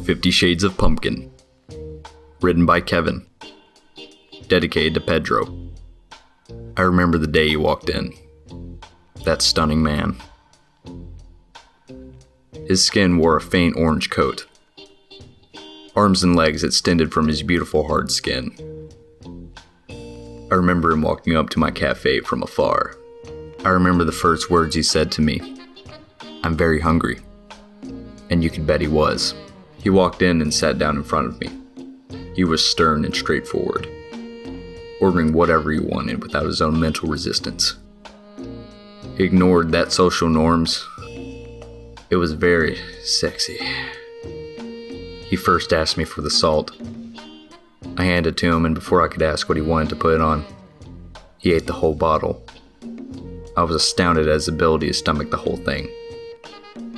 50 Shades of Pumpkin. Written by Kevin. Dedicated to Pedro. I remember the day he walked in. That stunning man. His skin wore a faint orange coat. Arms and legs extended from his beautiful hard skin. I remember him walking up to my cafe from afar. I remember the first words he said to me. "I'm very hungry." And you can bet he was. He walked in and sat down in front of me. He was stern and straightforward, ordering whatever he wanted without his own mental resistance. He ignored that social norms. It was very sexy. He first asked me for the salt. I handed it to him, and before I could ask what he wanted to put on, he ate the whole bottle. I was astounded at his ability to stomach the whole thing.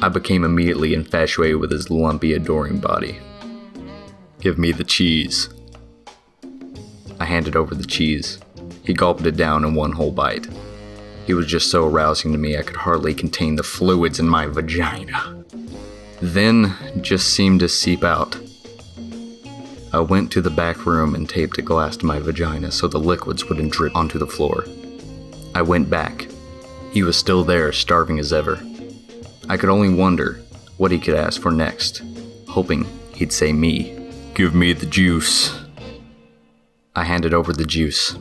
I became immediately infatuated with his lumpy, adoring body. "Give me the cheese." I handed over the cheese. He gulped it down in one whole bite. He was just so arousing to me I could hardly contain the fluids in my vagina. Then just seemed to seep out. I went to the back room and taped a glass to my vagina so the liquids wouldn't drip onto the floor. I went back. He was still there, starving as ever. I could only wonder what he could ask for next, hoping he'd say me. "Give me the juice." I handed over the juice.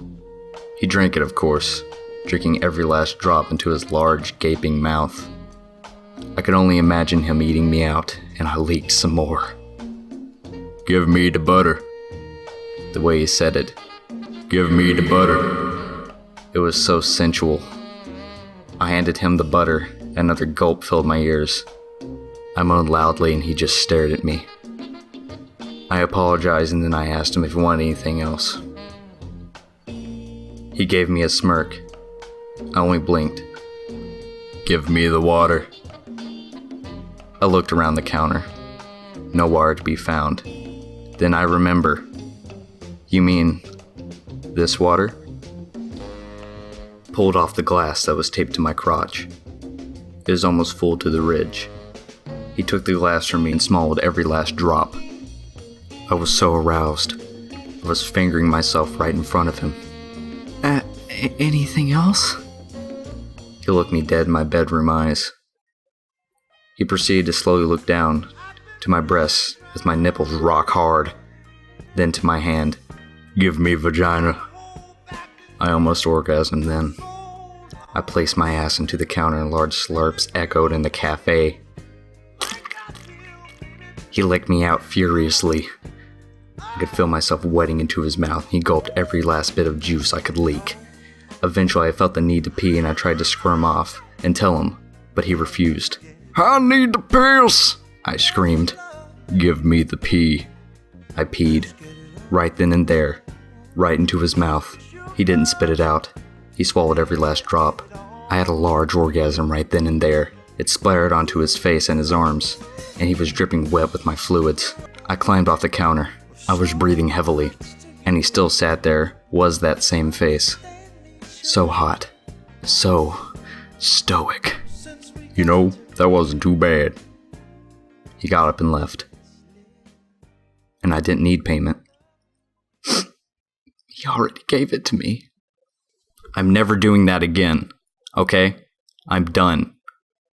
He drank it, of course, drinking every last drop into his large, gaping mouth. I could only imagine him eating me out, and I leaked some more. "Give me the butter." The way he said it. "Give me the butter." It was so sensual. I handed him the butter. Another gulp filled my ears. I moaned loudly and he just stared at me. I apologized and then I asked him if he wanted anything else. He gave me a smirk. I only blinked. "Give me the water." I looked around the counter. No water to be found. Then I remember. "You mean this water?" Pulled off the glass that was taped to my crotch. It was almost full to the ridge. He took the glass from me and swallowed every last drop. I was so aroused. I was fingering myself right in front of him. Anything else?" He looked me dead in my bedroom eyes. He proceeded to slowly look down to my breasts with my nipples rock hard, then to my hand. "Give me vagina." I almost orgasmed then. I placed my ass into the counter and large slurps echoed in the cafe. He licked me out furiously. I could feel myself wetting into his mouth. He gulped every last bit of juice I could leak. Eventually I felt the need to pee and I tried to squirm off and tell him, but he refused. "I need the piss!" I screamed. "Give me the pee." I peed. Right then and there. Right into his mouth. He didn't spit it out. He swallowed every last drop. I had a large orgasm right then and there. It splattered onto his face and his arms, and he was dripping wet with my fluids. I climbed off the counter. I was breathing heavily, and he still sat there, was that same face. So hot. So stoic. "You know, that wasn't too bad." He got up and left. And I didn't need payment. He already gave it to me. I'm never doing that again, okay? I'm done.